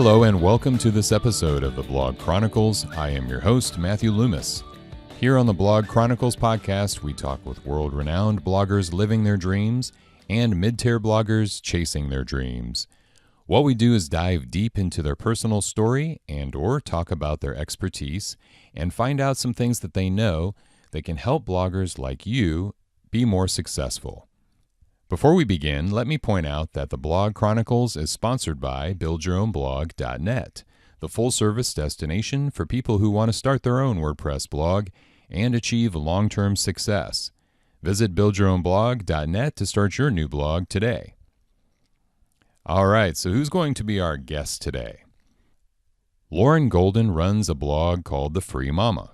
Hello and welcome to this episode of the Blog Chronicles. I am your host, Matthew Loomis. Here on the Blog Chronicles podcast, we talk with world-renowned bloggers living their dreams and mid-tier bloggers chasing their dreams. What we do is dive deep into their personal story and or talk about their expertise and find out some things that they know that can help bloggers like you be more successful. Before we begin, let me point out that the Blog Chronicles is sponsored by BuildYourOwnBlog.net, the full-service destination for people who want to start their own WordPress blog and achieve long-term success. Visit BuildYourOwnBlog.net to start your new blog today. All right, so who's going to be our guest today? Lauren Golden runs a blog called The Free Mama.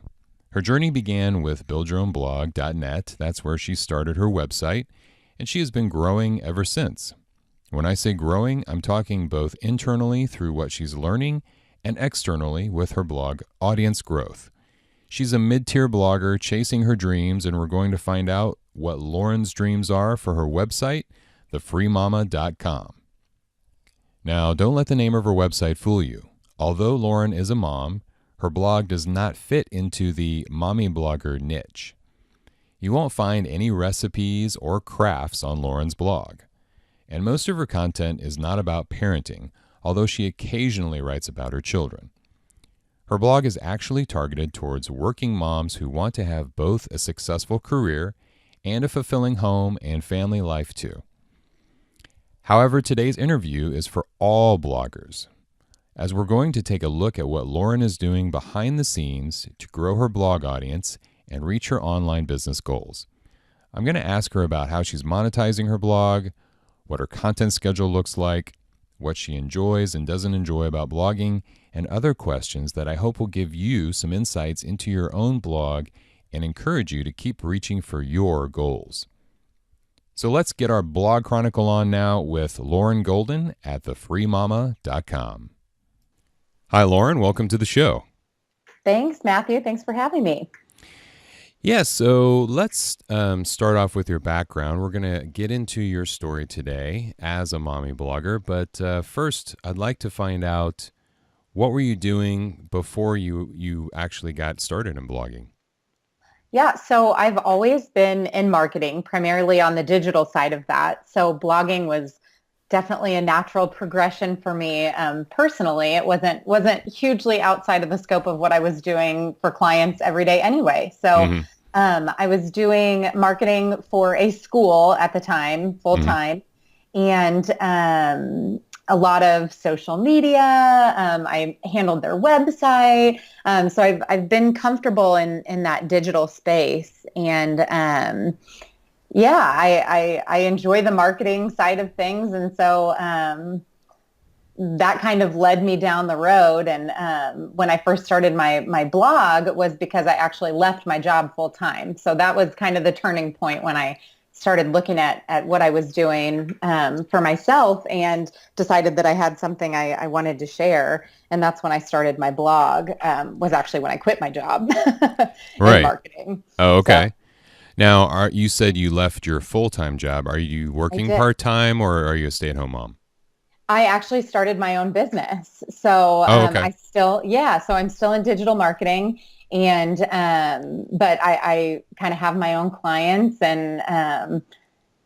Her journey began with BuildYourOwnBlog.net. That's where she started her website, and she has been growing ever since. When I say growing, I'm talking both internally through what she's learning and externally with her blog audience growth. She's a mid-tier blogger chasing her dreams, and we're going to find out what Lauren's dreams are for her website, thefreemama.com. Now, don't let the name of her website fool you. Although Lauren is a mom, her blog does not fit into the mommy blogger niche. You won't find any recipes or crafts on Lauren's blog. And most of her content is not about parenting, although she occasionally writes about her children. Her blog is actually targeted towards working moms who want to have both a successful career and a fulfilling home and family life too. However, today's interview is for all bloggers, as we're going to take a look at what Lauren is doing behind the scenes to grow her blog audience and reach her online business goals. I'm going to ask her about how she's monetizing her blog, what her content schedule looks like, what she enjoys and doesn't enjoy about blogging, and other questions that I hope will give you some insights into your own blog and encourage you to keep reaching for your goals. So let's get our blog chronicle on now with Lauren Golden at thefreemama.com. Hi, Lauren. Welcome to the show. Thanks, Matthew. Thanks for having me. Yeah, so let's start off with your background. We're going to get into your story today as a mommy blogger, but first, I'd like to find out, what were you doing before you actually got started in blogging? Yeah, so I've always been in marketing, primarily on the digital side of that. So blogging was definitely a natural progression for me personally. It wasn't hugely outside of the scope of what I was doing for clients every day anyway. So I was doing marketing for a school at the time, full time, and a lot of social media. I handled their website. So I've been comfortable in that digital space, and I enjoy the marketing side of things, and so that kind of led me down the road. And when I first started my blog was because I actually left my job full time. So that was kind of the turning point when I started looking at what I was doing for myself and decided that I had something I wanted to share. And that's when I started my blog, was actually when I quit my job in marketing. Oh, okay. So, now, you said you left your full-time job. Are you working part-time or are you a stay-at-home mom? I actually started my own business. So I'm still in digital marketing, and but I kind of have my own clients, and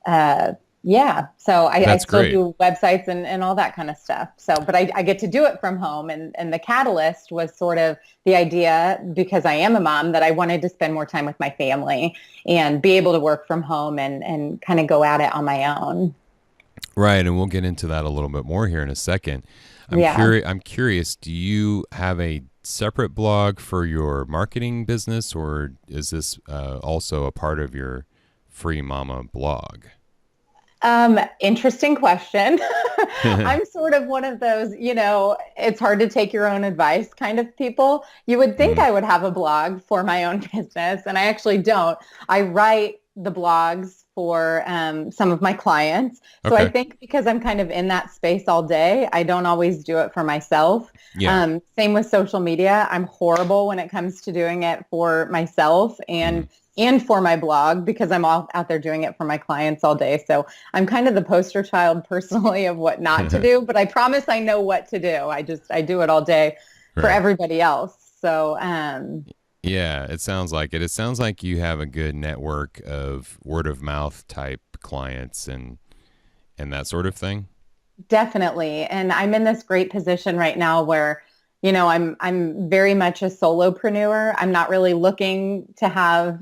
so I still do websites and all that kind of stuff. So, but I get to do it from home, and the catalyst was sort of the idea, because I am a mom, that I wanted to spend more time with my family and be able to work from home and kind of go at it on my own. Right, and we'll get into that a little bit more here in a second. I'm curious, do you have a separate blog for your marketing business, or is this also a part of your Free Mama blog? Interesting question. I'm sort of one of those, it's hard to take your own advice kind of people. You would think I would have a blog for my own business, and I actually don't. I write the blogs for some of my clients. So I think because I'm kind of in that space all day, I don't always do it for myself. Same with social media. I'm horrible when it comes to doing it for myself, and and for my blog because I'm all out there doing it for my clients all day. So I'm kind of the poster child personally of what not to do, but I promise I know what to do. I do it all day for everybody else. So, yeah, it sounds like it. It sounds like you have a good network of word of mouth type clients and that sort of thing. definitely. And I'm in this great position right now where, I'm very much a solopreneur. I'm not really looking to have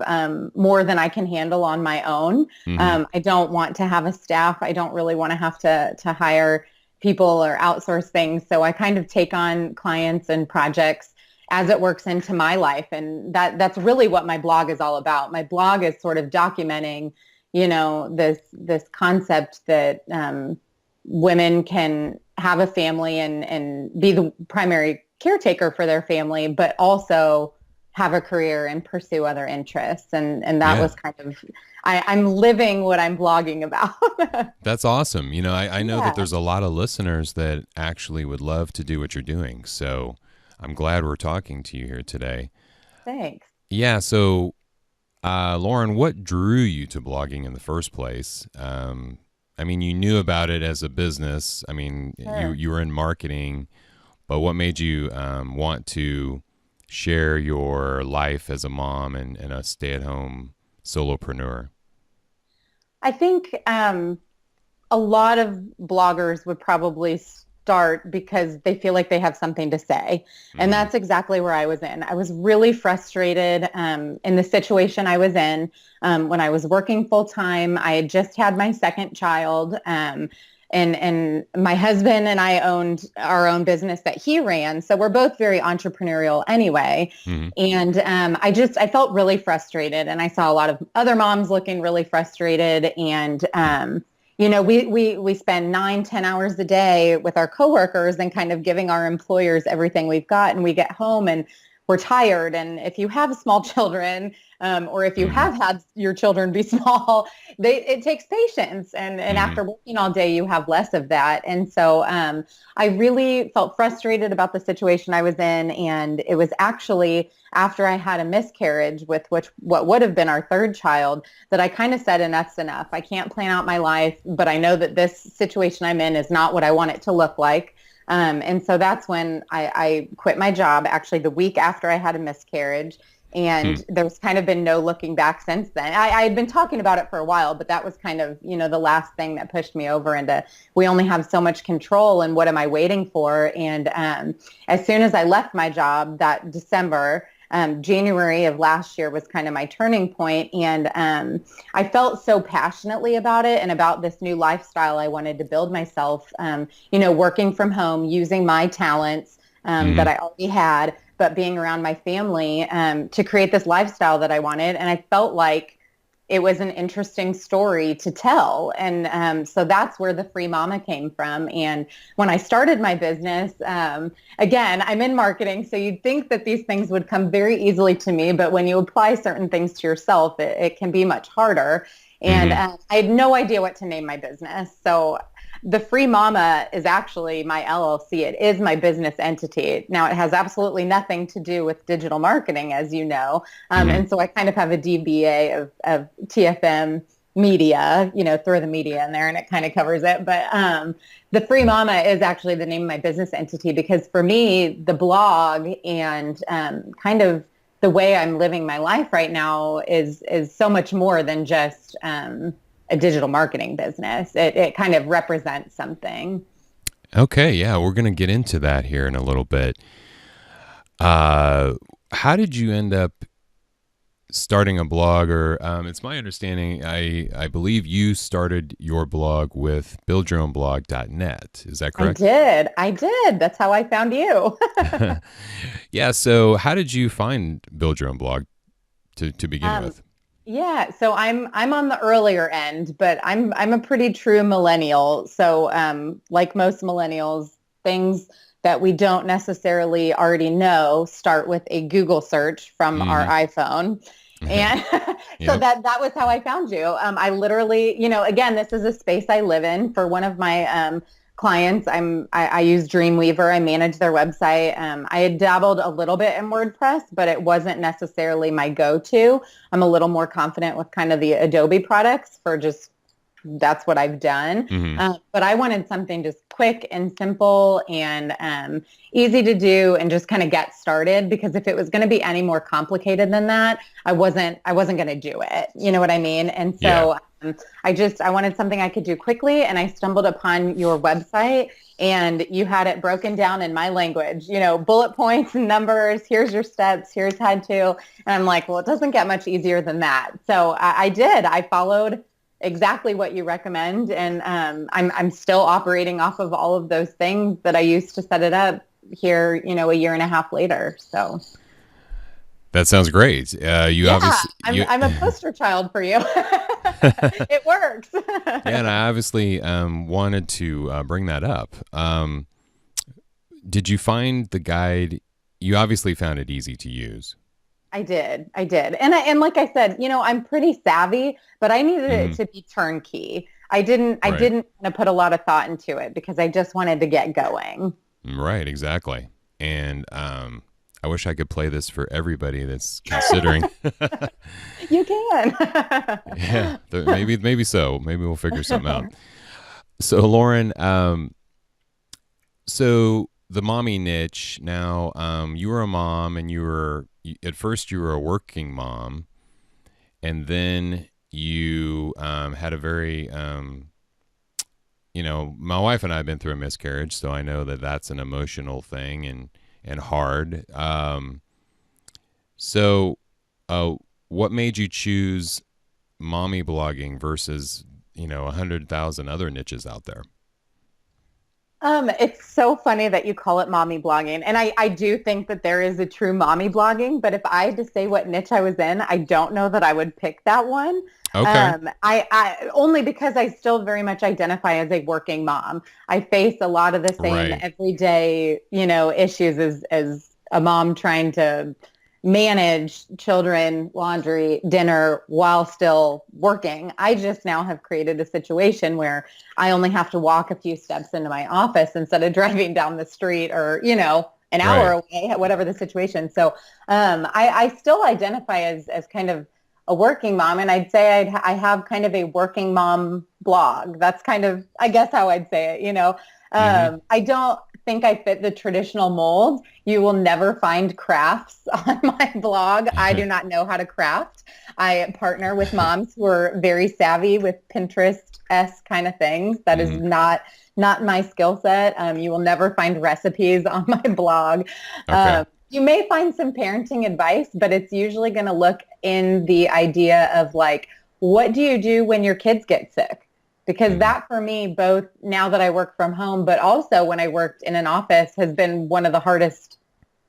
more than I can handle on my own. Mm-hmm. I don't want to have a staff. I don't really want to have to hire people or outsource things. So I kind of take on clients and projects as it works into my life. And that's really what my blog is all about. My blog is sort of documenting, this concept that women can have a family and be the primary caretaker for their family, but also have a career and pursue other interests. And that was kind of, I'm living what I'm blogging about. That's awesome. I know that Yeah. there's a lot of listeners that actually would love to do what you're doing. So I'm glad we're talking to you here today. Thanks. Yeah. So, Lauren, what drew you to blogging in the first place? I mean, you knew about it as a business. I mean, Sure. you were in marketing, but what made you want to share your life as a mom and a stay-at-home solopreneur? I think a lot of bloggers would probably start because they feel like they have something to say. And Mm-hmm. that's exactly where I was in. I was really frustrated in the situation I was in when I was working full time. I had just had my second child. And my husband and I owned our own business that he ran. So we're both very entrepreneurial anyway. Mm-hmm. And I felt really frustrated. And I saw a lot of other moms looking really frustrated. And, we spend 9, 10 hours a day with our coworkers and kind of giving our employers everything we've got. And we get home and we're tired. And if you have small children, or if you Mm-hmm. have had your children be small, it takes patience. And Mm-hmm. after working all day, you have less of that. And so I really felt frustrated about the situation I was in. And it was actually after I had a miscarriage with what would have been our third child that I kind of said, enough's enough. I can't plan out my life, but I know that this situation I'm in is not what I want it to look like. And so that's when I quit my job, actually the week after I had a miscarriage. And there's kind of been no looking back since then. I had been talking about it for a while, but that was kind of, the last thing that pushed me over into, we only have so much control and what am I waiting for? And as soon as I left my job that December, January of last year was kind of my turning point. And I felt so passionately about it and about this new lifestyle I wanted to build myself, working from home, using my talents that I already had, but being around my family to create this lifestyle that I wanted. And I felt like it was an interesting story to tell. And so that's where the Free Mama came from. And when I started my business, again, I'm in marketing, so you'd think that these things would come very easily to me. But when you apply certain things to yourself, it can be much harder. And I had no idea what to name my business. So the Free Mama is actually my LLC. It is my business entity. Now, it has absolutely nothing to do with digital marketing, as you know. And so I kind of have a DBA of TFM media, throw the media in there and it kind of covers it. But the Free Mama is actually the name of my business entity because for me, the blog and kind of the way I'm living my life right now is so much more than just a digital marketing business. It kind of represents something. Okay, yeah, we're going to get into that here in a little bit. How did you end up starting a blog? Or it's my understanding, I believe you started your blog with buildyourownblog.net. Is that correct? I did. That's how I found you. Yeah, so how did you find Build Your Own Blog to begin with? Yeah, so I'm on the earlier end, but I'm a pretty true millennial. So like most millennials, things that we don't necessarily already know start with a Google search from our iPhone. And so that was how I found you. I literally, again, this is a space I live in for one of my clients. I use Dreamweaver. I manage their website. I had dabbled a little bit in WordPress, but it wasn't necessarily my go-to. I'm a little more confident with kind of the Adobe products for just that's what I've done. But I wanted something just quick and simple and easy to do and just kind of get started, because if it was going to be any more complicated than that, I wasn't going to do it. You know what I mean? And so I wanted something I could do quickly, and I stumbled upon your website, and you had it broken down in my language, bullet points and numbers. Here's your steps. Here's how to. And I'm like, well, it doesn't get much easier than that. So I did. I followed exactly what you recommend. And I'm still operating off of all of those things that I used to set it up here, a year and a half later. So that sounds great. I'm a poster child for you. It works. Yeah, and I obviously wanted to bring that up. Did you find the guide? You obviously found it easy to use. I did. And like I said, I'm pretty savvy, but I needed it to be turnkey. I didn't want to put a lot of thought into it because I just wanted to get going. Right, exactly. And I wish I could play this for everybody that's considering. You can. Yeah, maybe so. Maybe we'll figure something out. So Lauren, so the mommy niche. Now, you were a mom, and at first you were a working mom, and then you had a very, my wife and I have been through a miscarriage, so I know that that's an emotional thing and hard. So what made you choose mommy blogging versus 100,000 other niches out there? It's so funny that you call it mommy blogging. And I do think that there is a true mommy blogging, but if I had to say what niche I was in, I don't know that I would pick that one. Okay. I only because I still very much identify as a working mom. I face a lot of the same everyday, issues as a mom trying to manage children, laundry, dinner while still working. I just now have created a situation where I only have to walk a few steps into my office instead of driving down the street or, an hour away, whatever the situation. So I still identify as kind of a working mom. And I'd say I have kind of a working mom blog. That's kind of, I guess, how I'd say it, I don't think I fit the traditional mold. You will never find crafts on my blog. I do not know how to craft. I partner with moms who are very savvy with Pinterest-esque kind of things. That is not my skill set. You will never find recipes on my blog. Okay. You may find some parenting advice, but it's usually going to look in the idea of like, what do you do when your kids get sick? Because that for me, both now that I work from home, but also when I worked in an office, has been one of the hardest,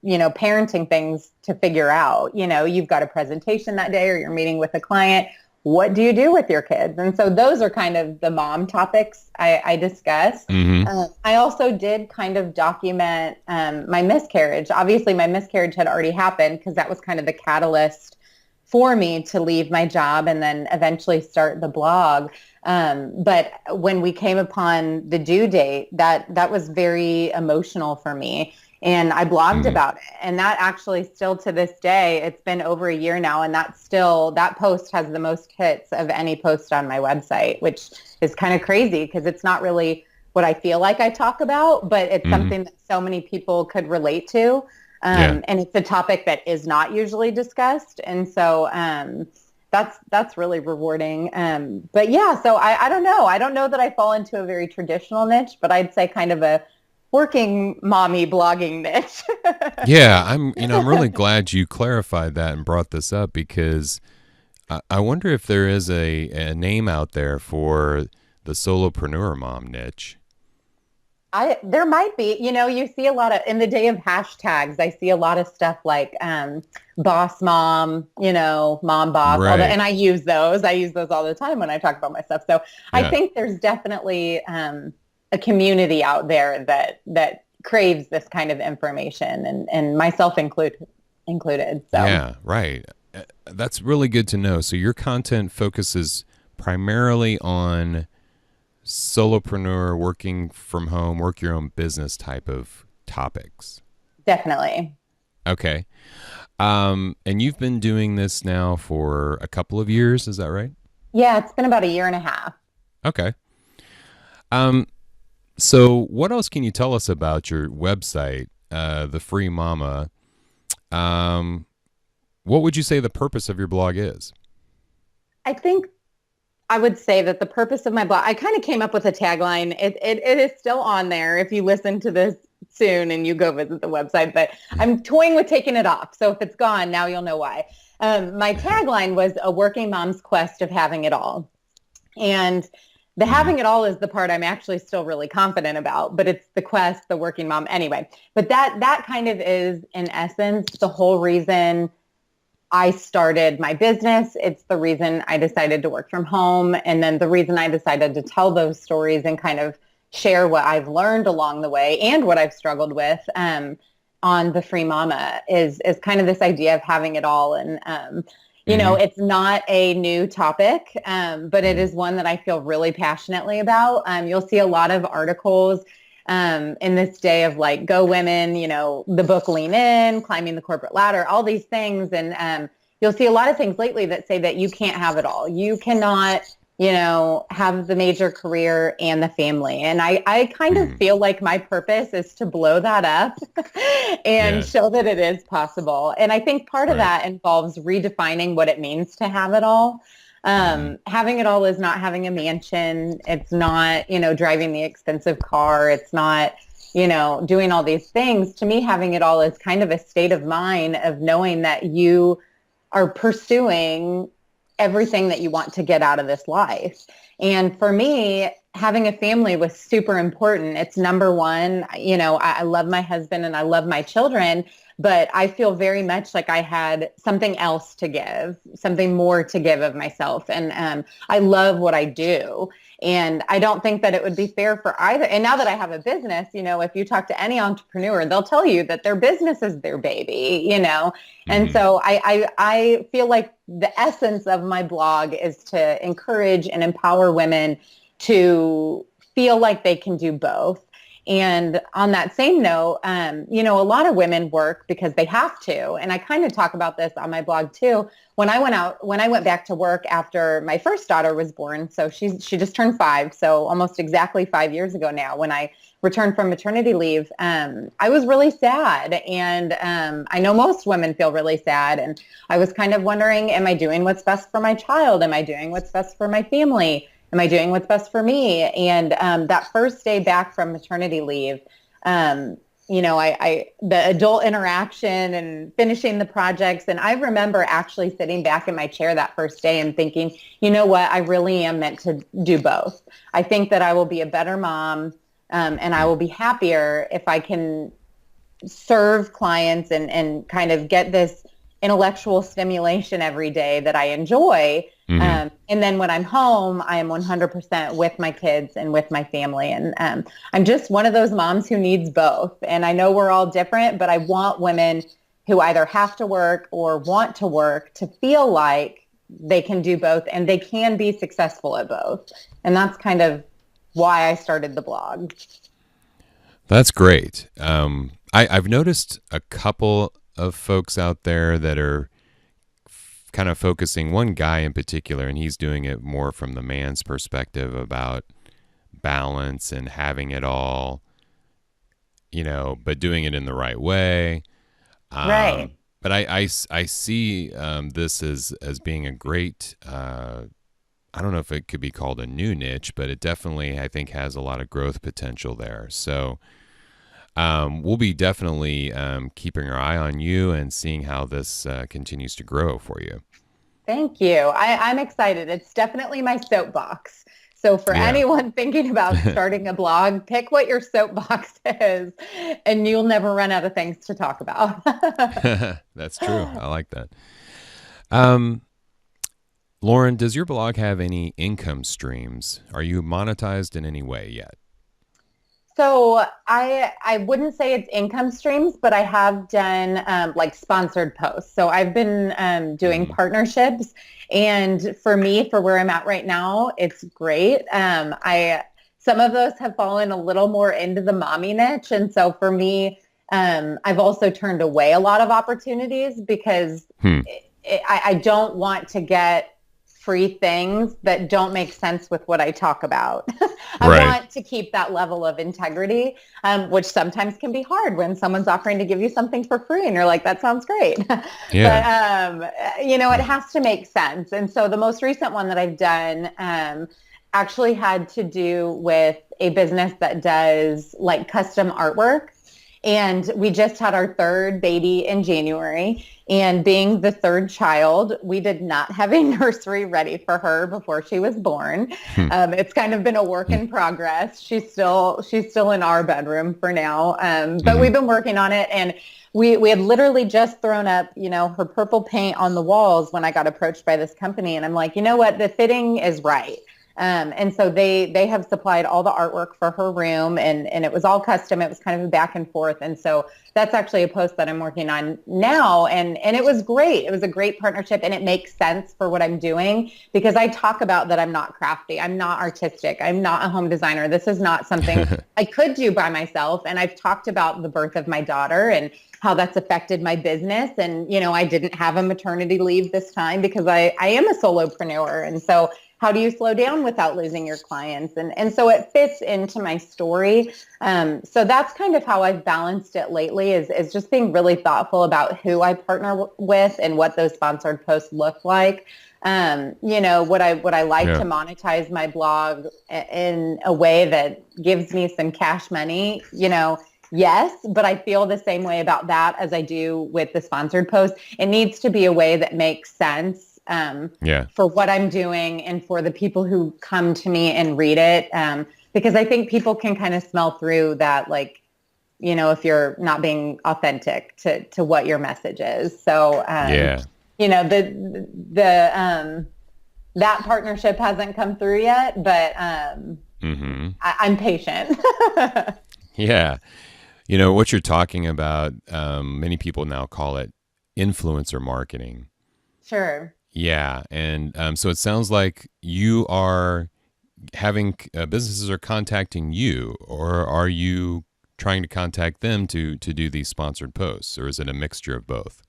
parenting things to figure out. You've got a presentation that day or you're meeting with a client. What do you do with your kids? And so those are kind of the mom topics I discuss. I also did kind of document my miscarriage. Obviously, my miscarriage had already happened because that was kind of the catalyst for me to leave my job and then eventually start the blog. But when we came upon the due date, that was very emotional for me. And I blogged about it. And that actually still to this day, it's been over a year now. And that post has the most hits of any post on my website, which is kind of crazy because it's not really what I feel like I talk about, but it's something that so many people could relate to. And it's a topic that is not usually discussed. And so that's really rewarding. But yeah, so I don't know. I don't know that I fall into a very traditional niche, but I'd say kind of a working mommy blogging niche. Yeah, I'm really glad you clarified that and brought this up because I wonder if there is a name out there for the solopreneur mom niche. There might be, you see a lot of, in the day of hashtags, I see a lot of stuff like boss mom, mom boss, right. and I use those all the time when I talk about my stuff. So I think there's definitely a community out there that craves this kind of information and myself included. So. Yeah, right. That's really good to know. So your content focuses primarily on solopreneur, working from home, work your own business type of topics. Definitely. Okay. And you've been doing this now for a couple of years, is that right? Yeah, it's been about a year and a half. Okay. Um, so what else can you tell us about your website, The Free Mama? Um, what would you say the purpose of your blog is? I think I would say that the purpose of my blog, I kind of came up with a tagline. It is still on there if you listen to this soon and you go visit the website, but I'm toying with taking it off. So if it's gone, now you'll know why. My tagline was a working mom's quest of having it all. And the Mhm. having it all is the part I'm actually still really confident about, but it's the quest, the working mom anyway. But that kind of is in essence the whole reason I started my business. It's the reason I decided to work from home. And then the reason I decided to tell those stories and kind of share what I've learned along the way and what I've struggled with on The Free Mama is kind of this idea of having it all. And, Mhm. it's not a new topic, but it Mhm. is one that I feel really passionately about. You'll see a lot of articles in this day of like Go Women, the book Lean In, Climbing the Corporate Ladder, all these things. And you'll see a lot of things lately that say that you can't have it all. You cannot, have the major career and the family. And I kind of Mhm. feel like my purpose is to blow that up and Yeah. show that it is possible. And I think part of Right. that involves redefining what it means to have it all. Mhm. Having it all is not having a mansion. It's not, driving the expensive car. It's not, doing all these things. To me, having it all is kind of a state of mind of knowing that you are pursuing everything that you want to get out of this life. And for me, having a family was super important. It's number one. I love my husband and I love my children, but I feel very much like I had something else to give, something more to give of myself. And I love what I do. And I don't think that it would be fair for either. And now that I have a business, if you talk to any entrepreneur, they'll tell you that their business is their baby. And Mhm. so I feel like the essence of my blog is to encourage and empower women to feel like they can do both. And on that same note, a lot of women work because they have to. And I kind of talk about this on my blog too. When I went back to work after my first daughter was born, so she just turned 5, so almost exactly 5 years ago now, when I returned from maternity leave, I was really sad. And I know most women feel really sad. And I was kind of wondering, am I doing what's best for my child? Am I doing what's best for my family? Am I doing what's best for me? And that first day back from maternity leave, the adult interaction and finishing the projects. And I remember actually sitting back in my chair that first day and thinking, you know what, I really am meant to do both. I think that I will be a better mom, and I will be happier if I can serve clients and kind of get this intellectual stimulation every day that I enjoy. Mhm. And then when I'm home, I am 100% with my kids and with my family. And I'm just one of those moms who needs both. And I know we're all different, but I want women who either have to work or want to work to feel like they can do both and they can be successful at both. And that's kind of why I started the blog. That's great. I've noticed a couple of folks out there that are kind of focusing, one guy in particular, and he's doing it more from the man's perspective about balance and having it all, but doing it in the right way. Right. But I see this as being a great, I don't know if it could be called a new niche, but it definitely, I think, has a lot of growth potential there. So we'll be definitely keeping our eye on you and seeing how this continues to grow for you. Thank you. I'm excited. It's definitely my soapbox. So for Yeah. anyone thinking about starting a blog, pick what your soapbox is, and you'll never run out of things to talk about. That's true. I like that. Um, Lauren, does your blog have any income streams? Are you monetized in any way yet? So I wouldn't say it's income streams, but I have done like sponsored posts. So I've been doing Hmm. partnerships, and for me, for where I'm at right now, it's great. some of those have fallen a little more into the mommy niche. And so for me, I've also turned away a lot of opportunities because I don't want to get free things that don't make sense with what I talk about. I want to keep that level of integrity, which sometimes can be hard when someone's offering to give you something for free and you're like, that sounds great. Yeah. But, it has to make sense. And so the most recent one that I've done actually had to do with a business that does like custom artwork. And we just had our third baby in January. And being the third child, we did not have a nursery ready for her before she was born. It's kind of been a work in progress. She's still in our bedroom for now. But we've been working on it. And we had literally just thrown up, her purple paint on the walls when I got approached by this company. And I'm like, you know what? The fitting is right. And so they have supplied all the artwork for her room and it was all custom. It was kind of a back and forth. And so that's actually a post that I'm working on now. And it was great. It was a great partnership and it makes sense for what I'm doing because I talk about that I'm not crafty. I'm not artistic. I'm not a home designer. This is not something I could do by myself. And I've talked about the birth of my daughter and how that's affected my business. And, I didn't have a maternity leave this time because I am a solopreneur. And so how do you slow down without losing your clients? And so it fits into my story. So that's kind of how I've balanced it lately is just being really thoughtful about who I partner with and what those sponsored posts look like. Would I like to monetize my blog in a way that gives me some cash money? Yes, but I feel the same way about that as I do with the sponsored post. It needs to be a way that makes sense for what I'm doing and for the people who come to me and read it. Because I think people can kind of smell through that, like, if you're not being authentic to what your message is. So, that partnership hasn't come through yet, but I'm patient. Yeah. What you're talking about, many people now call it influencer marketing. Sure. Yeah. And so it sounds like you are having businesses are contacting you, or are you trying to contact them to do these sponsored posts, or is it a mixture of both?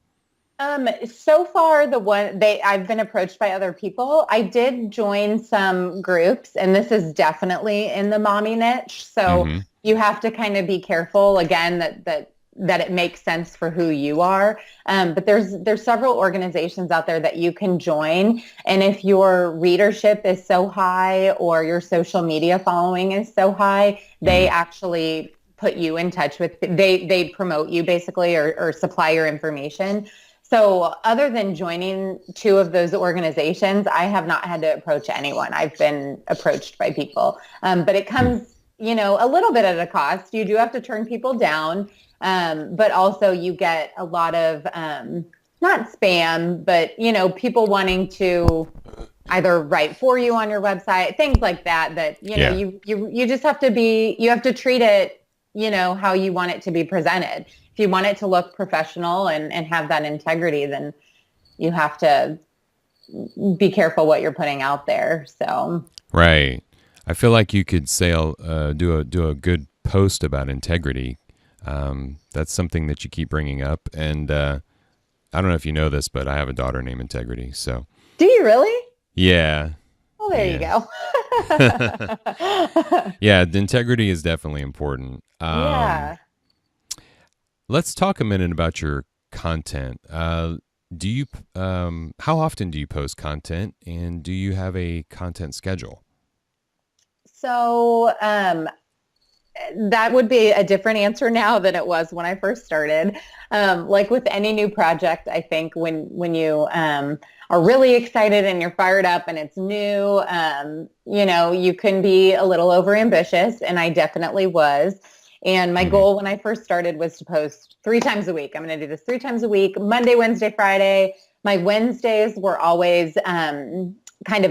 So far, I've been approached by other people. I did join some groups, and this is definitely in the mommy niche. So you have to kind of be careful again that it makes sense for who you are. But there's several organizations out there that you can join. And if your readership is so high or your social media following is so high, they actually put you in touch with, they promote you basically or supply your information. So other than joining two of those organizations, I have not had to approach anyone. I've been approached by people. But it comes, a little bit at a cost. You do have to turn people down. But also you get a lot of, not spam, but, people wanting to either write for you on your website, things like that, you just have to treat it, how you want it to be presented. If you want it to look professional and have that integrity, then you have to be careful what you're putting out there. So. Right. I feel like you could do a good post about integrity. That's something that you keep bringing up. And I don't know if you know this, but I have a daughter named Integrity. So. Do you really? Yeah. Well, there you go. Yeah, the integrity is definitely important. Let's talk a minute about your content. How often do you post content, and do you have a content schedule? So, that would be a different answer now than it was when I first started. Like with any new project, I think when you are really excited and you're fired up and it's new, you can be a little overambitious, and I definitely was. And my goal when I first started was to post 3 times a week. I'm going to do this 3 times a week, Monday, Wednesday, Friday. My Wednesdays were always kind of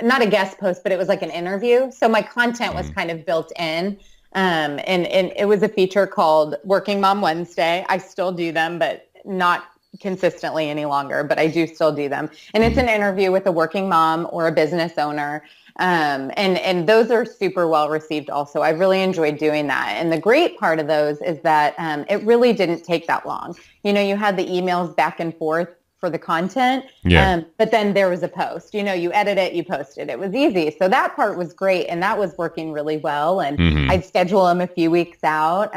not a guest post, but it was like an interview. So my content was kind of built in. And it was a feature called Working Mom Wednesday. I still do them, but not consistently any longer, but I do still do them. And it's an interview with a working mom or a business owner. And those are super well received also. I really enjoyed doing that. And the great part of those is that it really didn't take that long. You had the emails back and forth for the content, but then there was a post. You edit it, you post it. It was easy. So that part was great, and that was working really well. And I'd schedule them a few weeks out.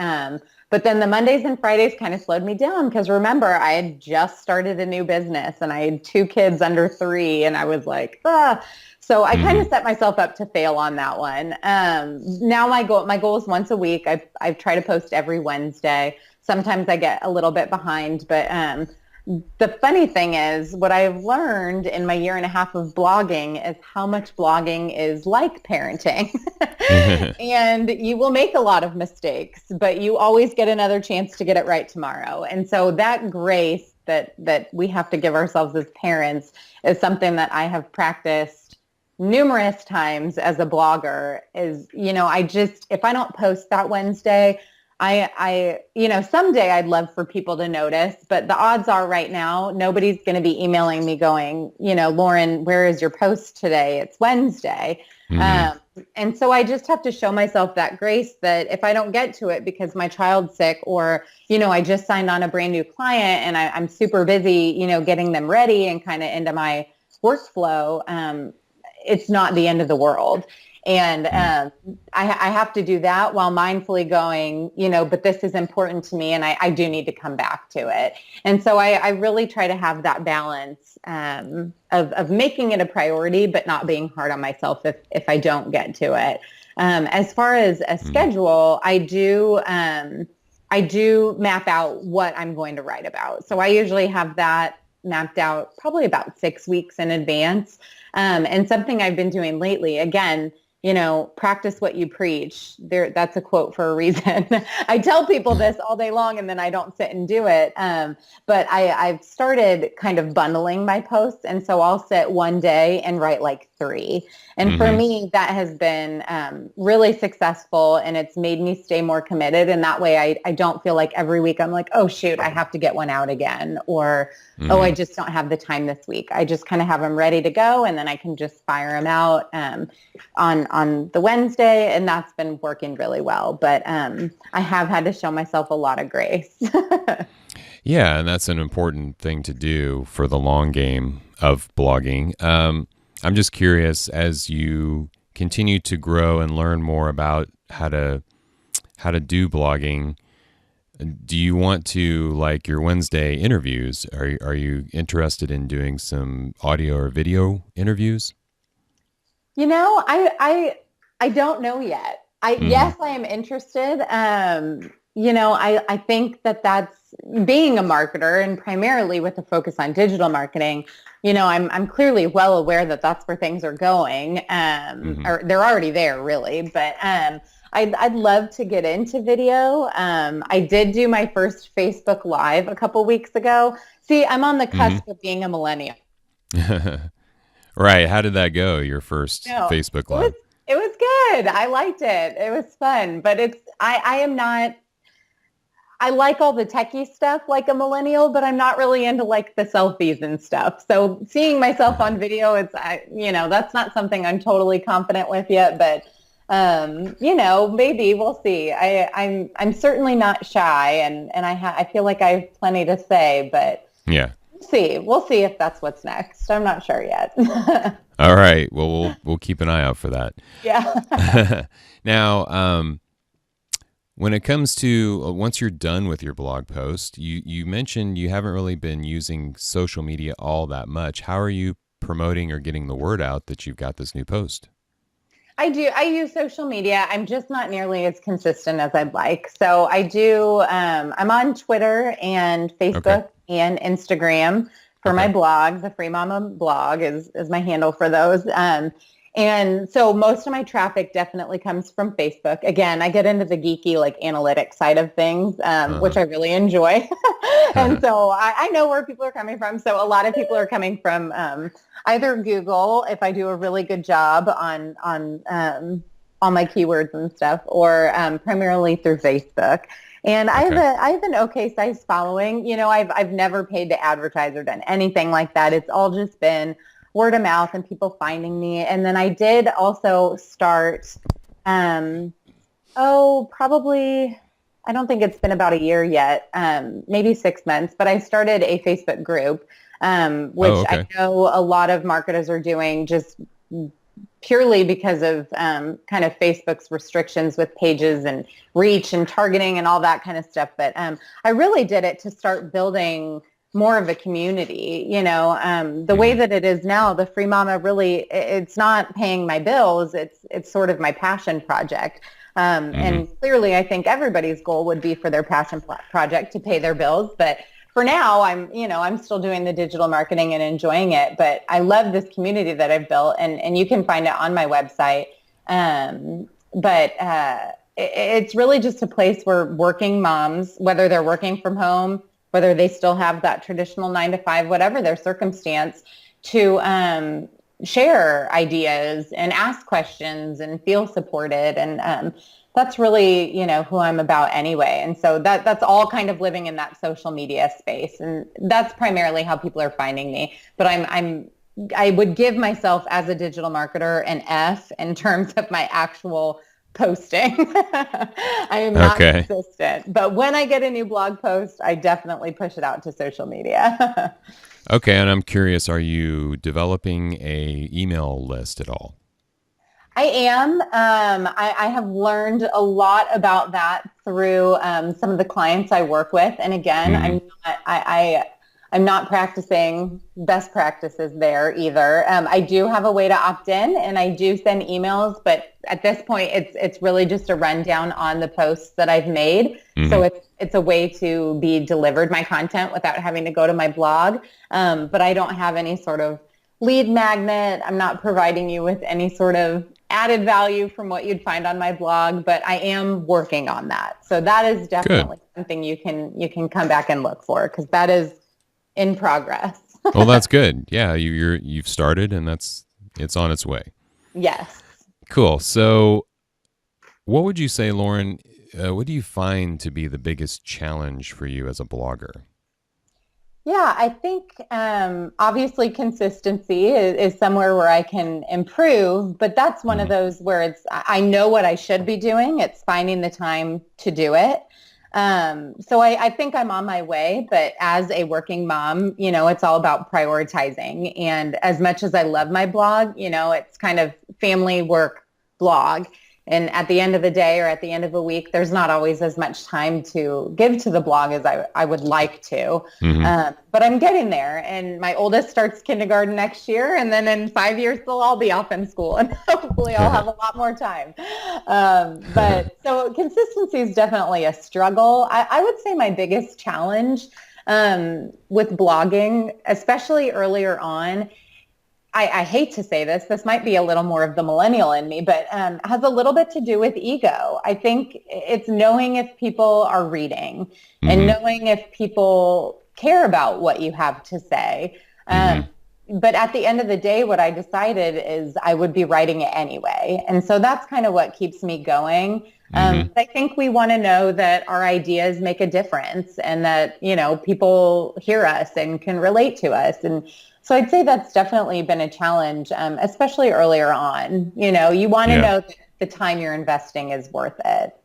But then the Mondays and Fridays kind of slowed me down because remember, I had just started a new business and I had 2 kids under 3, and I was like, ah. So I kind of set myself up to fail on that one. Now my goal is once a week. I try to post every Wednesday. Sometimes I get a little bit behind, but the funny thing is what I've learned in my 1.5 years of blogging is how much blogging is like parenting. And you will make a lot of mistakes, but you always get another chance to get it right tomorrow. And so that grace that we have to give ourselves as parents is something that I have practiced numerous times as a blogger. Is, if I don't post that Wednesday, I someday I'd love for people to notice, but the odds are right now, nobody's going to be emailing me going, Lauren, where is your post today? It's Wednesday. And so I just have to show myself that grace that if I don't get to it because my child's sick or, I just signed on a brand new client and I'm super busy, getting them ready and kind of into my workflow, it's not the end of the world. And I have to do that while mindfully going, but this is important to me and I do need to come back to it. And so I really try to have that balance of making it a priority, but not being hard on myself if I don't get to it. As far as a schedule, I do map out what I'm going to write about. So I usually have that mapped out probably about 6 weeks in advance. And something I've been doing lately, again, practice what you preach. That's a quote for a reason. I tell people this all day long and then I don't sit and do it. But I've started kind of bundling my posts. And so I'll sit one day and write like 3. And for me, that has been really successful and it's made me stay more committed. And that way I don't feel like every week I'm like, oh, shoot, I have to get one out again. Or, oh, I just don't have the time this week. I just kind of have them ready to go and then I can just fire them out on the Wednesday. And that's been working really well. But I have had to show myself a lot of grace. Yeah, and that's an important thing to do for the long game of blogging. I'm just curious, as you continue to grow and learn more about how to do blogging, do you want to, like your Wednesday interviews, are you interested in doing some audio or video interviews? I don't know yet. Yes, I am interested. I think that's being a marketer and primarily with a focus on digital marketing. I'm clearly well aware that that's where things are going, or they're already there really, but I'd love to get into video. I did do my first Facebook Live a couple weeks ago. See, I'm on the cusp of being a millennial. Right. How did that go, your first Facebook Live? It was good. I liked it. It was fun, but I am not, I like all the techie stuff like a millennial, but I'm not really into like the selfies and stuff. So seeing myself on video, that's not something I'm totally confident with yet, but maybe we'll see. I'm certainly not shy and I feel like I have plenty to say, but yeah. We'll see if that's what's next. I'm not sure yet. All right. Well, we'll keep an eye out for that. Yeah. Now, when it comes to once you're done with your blog post, you mentioned you haven't really been using social media all that much. How are you promoting or getting the word out that you've got this new post? I do. I use social media. I'm just not nearly as consistent as I'd like. So I do. I'm on Twitter and Facebook and Instagram for my blog. The Free Mama blog is my handle for those. And so most of my traffic definitely comes from Facebook. Again, I get into the geeky like analytics side of things, which I really enjoy. And so I know where people are coming from. So a lot of people are coming from either Google, if I do a really good job on all my keywords and stuff, or primarily through Facebook. And I have an okay sized following. I've never paid to advertise or done anything like that. It's all just been word of mouth and people finding me. And then I did also start, probably, I don't think it's been about a year yet, maybe 6 months, but I started a Facebook group, which okay. I know a lot of marketers are doing just purely because of kind of Facebook's restrictions with pages and reach and targeting and all that kind of stuff. But I really did it to start building more of a community. The way that it is now, the Free Mama really, it's not paying my bills. It's sort of my passion project. And clearly, I think everybody's goal would be for their passion project to pay their bills. But for now, I'm still doing the digital marketing and enjoying it. But I love this community that I've built, and you can find it on my website. It's really just a place where working moms, whether they're working from home, whether they still have that traditional 9 to 5, whatever their circumstance, to share ideas and ask questions and feel supported. And that's really, who I'm about anyway. And so that's all kind of living in that social media space. And that's primarily how people are finding me. But I would give myself as a digital marketer an F in terms of my actual posting. I am not consistent, but when I get a new blog post, I definitely push it out to social media. Okay, and I'm curious, are you developing a email list at all? I am. I have learned a lot about that through some of the clients I work with. And again, I'm not practicing best practices there either. I do have a way to opt in, and I do send emails, but at this point, it's really just a rundown on the posts that I've made. So it's a way to be delivered my content without having to go to my blog. But I don't have any sort of lead magnet. I'm not providing you with any sort of added value from what you'd find on my blog, but I am working on that. So that is definitely something you can come back and look for, because that is in progress. Well, that's good. Yeah, you've started, and it's on its way. Yes. Cool. So what would you say, Lauren, what do you find to be the biggest challenge for you as a blogger? Yeah, I think obviously consistency is somewhere where I can improve, but that's one of those where I know what I should be doing. It's finding the time to do it. So I think I'm on my way, but as a working mom, it's all about prioritizing. And as much as I love my blog, it's kind of family work blog. And at the end of the day or at the end of a week, there's not always as much time to give to the blog as I would like to. But I'm getting there. And my oldest starts kindergarten next year. And then in 5 years, they'll all be off in school. And hopefully I'll have a lot more time. But so consistency is definitely a struggle. I would say my biggest challenge with blogging, especially earlier on, I hate to say this might be a little more of the millennial in me, but has a little bit to do with ego. I think it's knowing if people are reading and knowing if people care about what you have to say. But at the end of the day, what I decided is I would be writing it anyway. And so that's kind of what keeps me going. I think we want to know that our ideas make a difference and that, people hear us and can relate to us. And so I'd say that's definitely been a challenge, especially earlier on. You want to know that the time you're investing is worth it.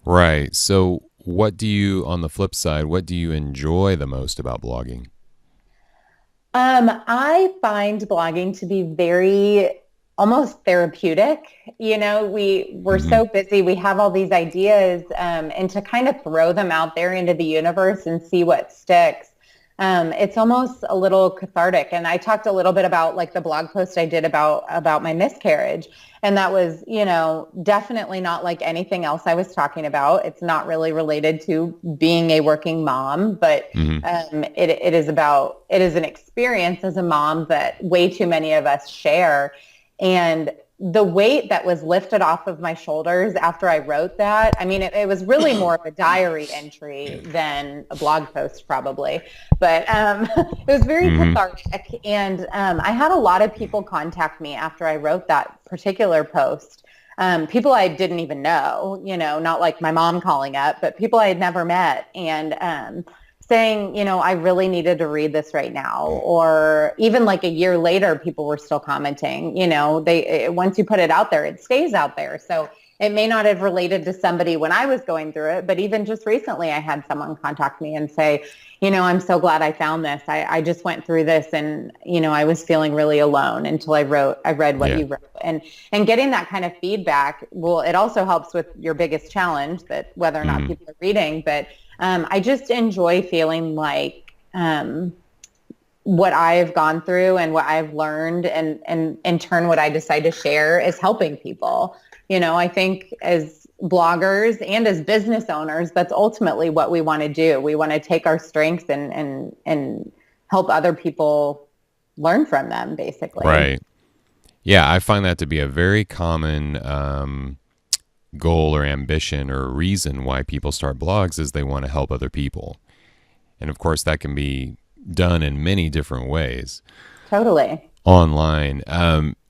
Right. So on the flip side, what do you enjoy the most about blogging? I find blogging to be very almost therapeutic. We're so busy. We have all these ideas, and to kind of throw them out there into the universe and see what sticks. It's almost a little cathartic. And I talked a little bit about like the blog post I did about my miscarriage. And that was, definitely not like anything else I was talking about. It's not really related to being a working mom, but it is an experience as a mom that way too many of us share. And the weight that was lifted off of my shoulders after I wrote that, it was really more of a diary entry than a blog post probably, but it was very cathartic. And I had a lot of people contact me after I wrote that particular post. People I didn't even know, not like my mom calling up, but people I had never met. And saying, I really needed to read this right now. Or even like a year later, people were still commenting, once you put it out there, it stays out there. So it may not have related to somebody when I was going through it, but even just recently I had someone contact me and say, I'm so glad I found this. I just went through this and, I was feeling really alone until I read what you wrote. And getting that kind of feedback, well, it also helps with your biggest challenge, that whether or not people are reading, but I just enjoy feeling like what I've gone through and what I've learned and in turn what I decide to share is helping people. I think as bloggers and as business owners, that's ultimately what we want to do. We want to take our strengths and help other people learn from them, basically. Right. Yeah, I find that to be a very common goal or ambition or reason why people start blogs is they want to help other people. And of course, that can be done in many different ways. Totally. Online.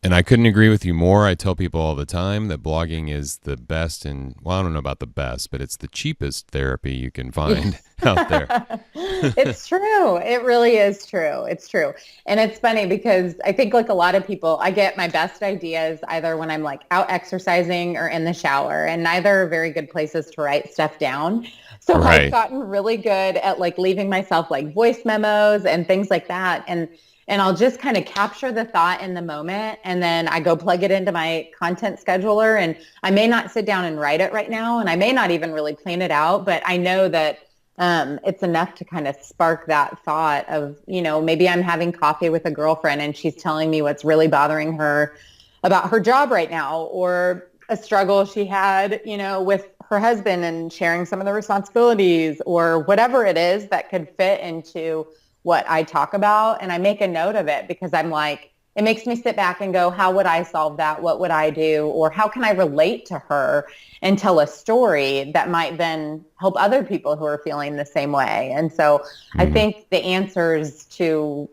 And I couldn't agree with you more. I tell people all the time that blogging is the best and, well, I don't know about the best, but it's the cheapest therapy you can find out there. It's true. It really is true. It's true. And it's funny because I think like a lot of people, I get my best ideas either when I'm like out exercising or in the shower, and neither are very good places to write stuff down. So I've gotten really good at like leaving myself like voice memos and things like that. And I'll just kind of capture the thought in the moment, and then I go plug it into my content scheduler, and I may not sit down and write it right now, and I may not even really plan it out, but I know that it's enough to kind of spark that thought of, maybe I'm having coffee with a girlfriend and she's telling me what's really bothering her about her job right now, or a struggle she had, with her husband and sharing some of the responsibilities, or whatever it is that could fit into what I talk about. And I make a note of it because I'm like, it makes me sit back and go, how would I solve that? What would I do? Or how can I relate to her and tell a story that might then help other people who are feeling the same way? And so I think the answers to,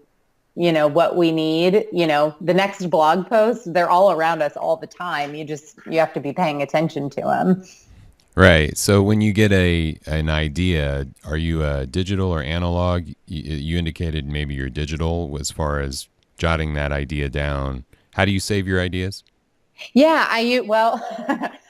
what we need, the next blog posts, they're all around us all the time. You have to be paying attention to them. Right. So when you get an idea, are you digital or analog? You indicated maybe you're digital as far as jotting that idea down. How do you save your ideas? Yeah,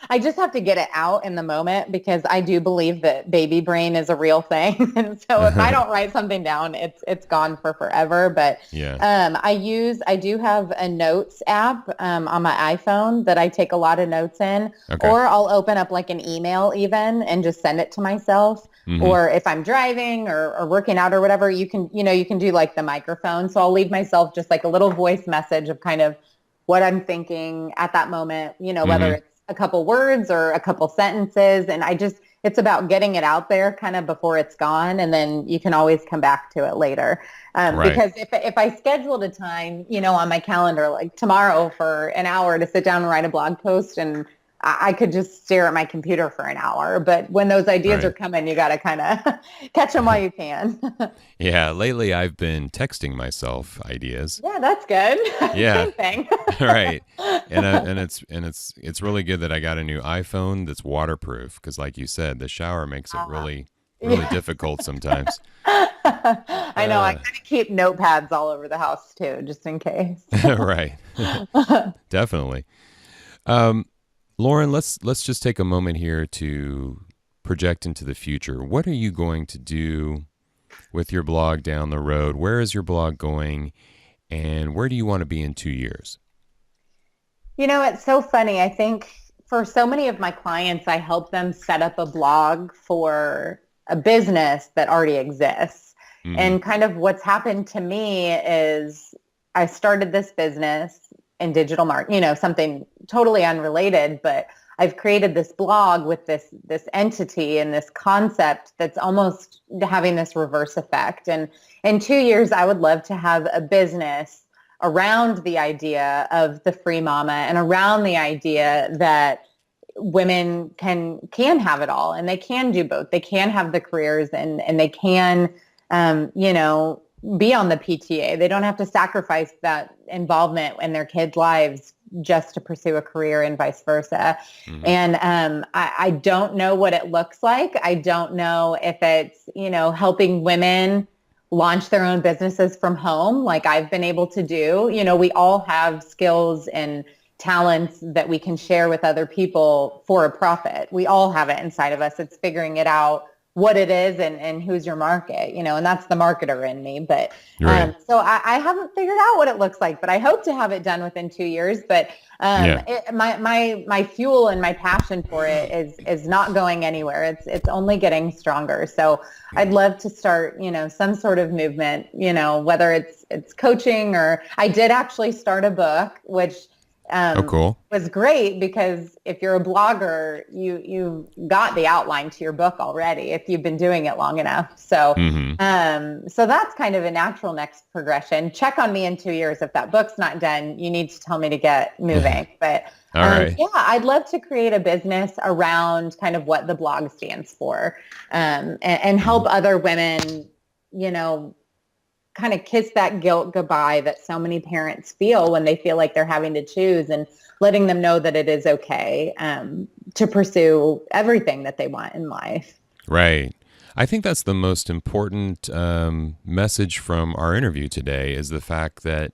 I just have to get it out in the moment because I do believe that baby brain is a real thing. And so if I don't write something down, it's gone for forever. But I do have a notes app on my iPhone that I take a lot of notes in, or I'll open up like an email even and just send it to myself. Or if I'm driving or working out or whatever, you can do like the microphone. So I'll leave myself just like a little voice message of kind of what I'm thinking at that moment, whether it's a couple words or a couple sentences. And it's about getting it out there kind of before it's gone. And then you can always come back to it later. Because if I scheduled a time, on my calendar, like tomorrow for an hour to sit down and write a blog post, and I could just stare at my computer for an hour. But when those ideas are coming, you got to kind of catch them while you can. Yeah. Lately, I've been texting myself ideas. Yeah, that's good. Yeah. Same thing. Right. And it's really good that I got a new iPhone that's waterproof because, like you said, the shower makes it really difficult sometimes. I know. I kind of keep notepads all over the house too, just in case. Right. Definitely. Lauren, let's just take a moment here to project into the future. What are you going to do with your blog down the road? Where is your blog going? And where do you want to be in 2 years? It's so funny. I think for so many of my clients, I help them set up a blog for a business that already exists. And kind of what's happened to me is I started this business in digital marketing, something totally unrelated, but I've created this blog with this entity and this concept that's almost having this reverse effect. And in 2 years, I would love to have a business around the idea of the free mama and around the idea that women can have it all and they can do both. They can have the careers and they can, be on the PTA. They don't have to sacrifice that involvement in their kids' lives just to pursue a career and vice versa. Mm-hmm. And I don't know what it looks like. I don't know if it's, helping women launch their own businesses from home like I've been able to do. We all have skills and talents that we can share with other people for a profit. We all have it inside of us. It's figuring it out what it is and who's your market, and that's the marketer in me. But Right. so I haven't figured out what it looks like, but I hope to have it done within 2 years. But my fuel and my passion for it is not going anywhere. It's only getting stronger. So I'd love to start, some sort of movement, whether it's coaching, or I did actually start a book, which Cool. was great, because if you're a blogger, you got the outline to your book already if you've been doing it long enough. So so that's kind of a natural next progression. Check on me in 2 years. If that book's not done, you need to tell me to get moving. But All right. yeah, I'd love to create a business around kind of what the blog stands for, and help other women, kind of kiss that guilt goodbye that so many parents feel when they feel like they're having to choose, and letting them know that it is okay to pursue everything that they want in life. Right. I think that's the most important message from our interview today, is the fact that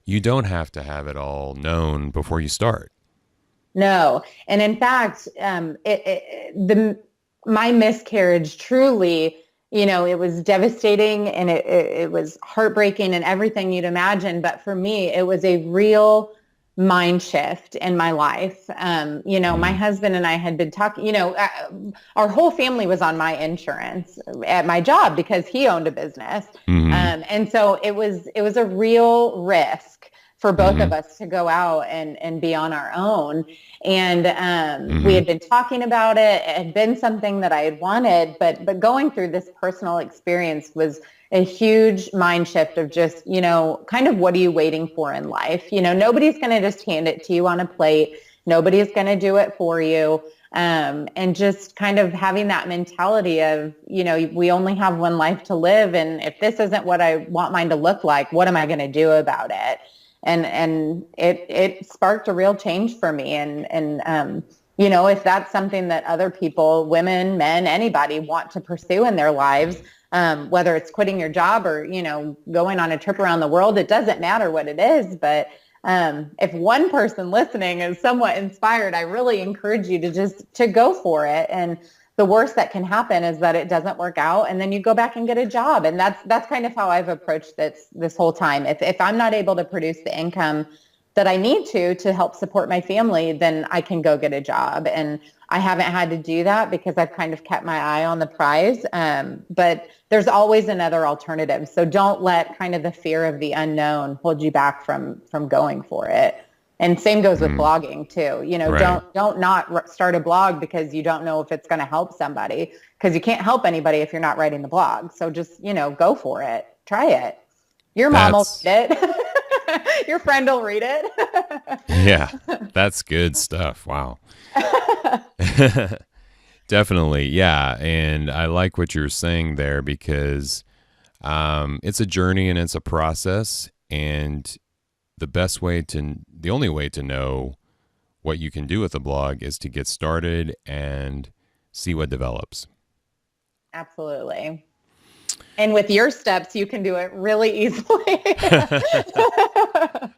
you don't have to have it all known before you start. No. And in fact, my miscarriage truly, it was devastating, and it was heartbreaking and everything you'd imagine. But for me, it was a real mind shift in my life. My husband and I had been talking, our whole family was on my insurance at my job because he owned a business. And so it was a real risk for both of us to go out and be on our own. And we had been talking about it. It had been something that I had wanted, but going through this personal experience was a huge mind shift of just, kind of what are you waiting for in life? Nobody's going to just hand it to you on a plate. Nobody's going to do it for you. And just kind of having that mentality of, we only have one life to live. And if this isn't what I want mine to look like, what am I going to do about it? And it sparked a real change for me. And if that's something that other people, women, men, anybody want to pursue in their lives, whether it's quitting your job or, going on a trip around the world, it doesn't matter what it is. But if one person listening is somewhat inspired, I really encourage you to go for it. And the worst that can happen is that it doesn't work out, and then you go back and get a job. And that's kind of how I've approached this whole time. If I'm not able to produce the income that I need to help support my family, then I can go get a job. And I haven't had to do that because I've kind of kept my eye on the prize. But there's always another alternative. So don't let kind of the fear of the unknown hold you back from going for it. And same goes with blogging too. Right. Don't not start a blog because you don't know if it's going to help somebody, because you can't help anybody if you're not writing the blog. So just, go for it. Try it. Your mom will read it. Your friend will read it. Yeah, that's good stuff. Wow. Definitely. Yeah. And I like what you're saying there, because it's a journey and it's a process. And the only way to know what you can do with a blog is to get started and see what develops. Absolutely. And with your steps, you can do it really easily.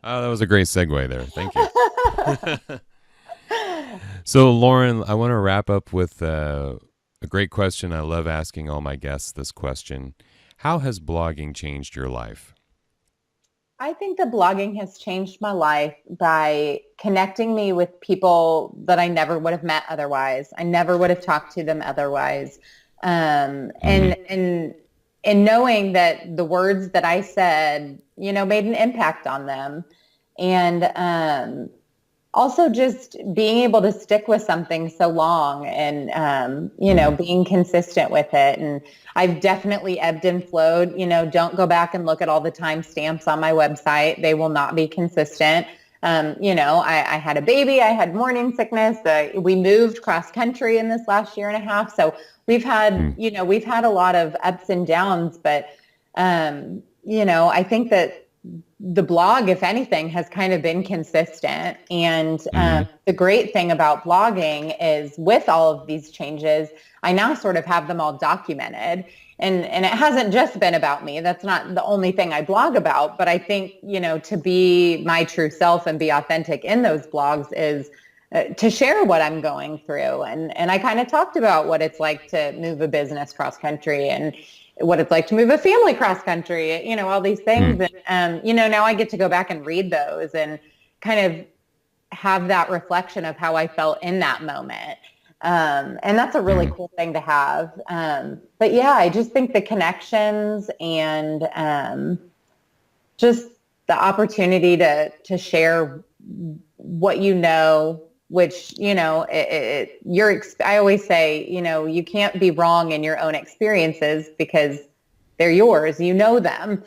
Oh, that was a great segue there. Thank you. So, Lauren, I want to wrap up with a great question. I love asking all my guests this question. How has blogging changed your life? I think that blogging has changed my life by connecting me with people that I never would have met otherwise. I never would have talked to them otherwise. And knowing that the words that I said, made an impact on them. And also just being able to stick with something so long and, being consistent with it. And I've definitely ebbed and flowed. Don't go back and look at all the timestamps on my website. They will not be consistent. I had a baby, I had morning sickness. We moved cross country in this last year and a half. So we've had a lot of ups and downs, but, I think that the blog, if anything, has kind of been consistent. And the great thing about blogging is with all of these changes, I now sort of have them all documented. And it hasn't just been about me. That's not the only thing I blog about. But I think, to be my true self and be authentic in those blogs is to share what I'm going through. And I kind of talked about what it's like to move a business cross country and what it's like to move a family cross country, all these things. And, now I get to go back and read those and kind of have that reflection of how I felt in that moment. And that's a really cool thing to have. But yeah, I just think the connections and just the opportunity to share what which, I always say, you can't be wrong in your own experiences because they're yours, them.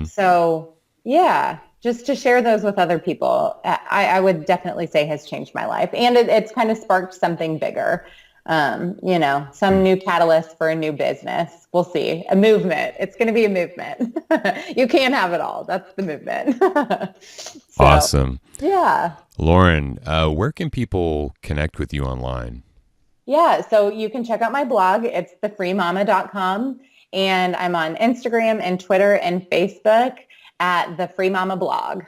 So yeah, just to share those with other people, I would definitely say has changed my life. And it's kind of sparked something bigger, some new catalyst for a new business. We'll see. A movement. It's going to be a movement. You can't have it all. That's the movement. So, awesome. Yeah. Lauren, where can people connect with you online? Yeah, so you can check out my blog. It's thefreemama.com. And I'm on Instagram and Twitter and Facebook at the Free Mama Blog.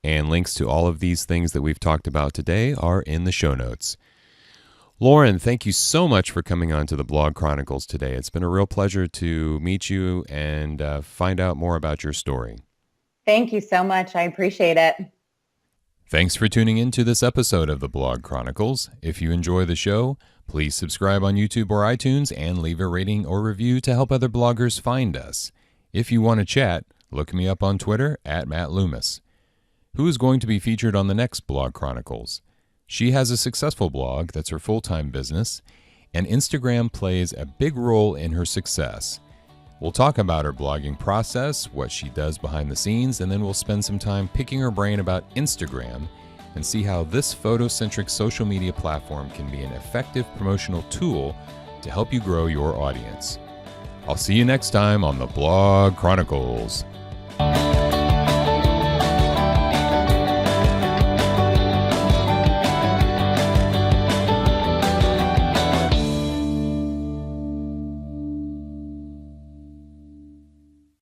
And links to all of these things that we've talked about today are in the show notes. Lauren, thank you so much for coming on to the Blog Chronicles today. It's been a real pleasure to meet you and find out more about your story. Thank you so much. I appreciate it. Thanks for tuning in to this episode of the Blog Chronicles. If you enjoy the show, please subscribe on YouTube or iTunes and leave a rating or review to help other bloggers find us. If you want to chat, look me up on Twitter at Matt Loomis. Who is going to be featured on the next Blog Chronicles? She has a successful blog that's her full-time business, and Instagram plays a big role in her success. We'll talk about her blogging process, what she does behind the scenes, and then we'll spend some time picking her brain about Instagram and see how this photo-centric social media platform can be an effective promotional tool to help you grow your audience. I'll see you next time on the Blog Chronicles.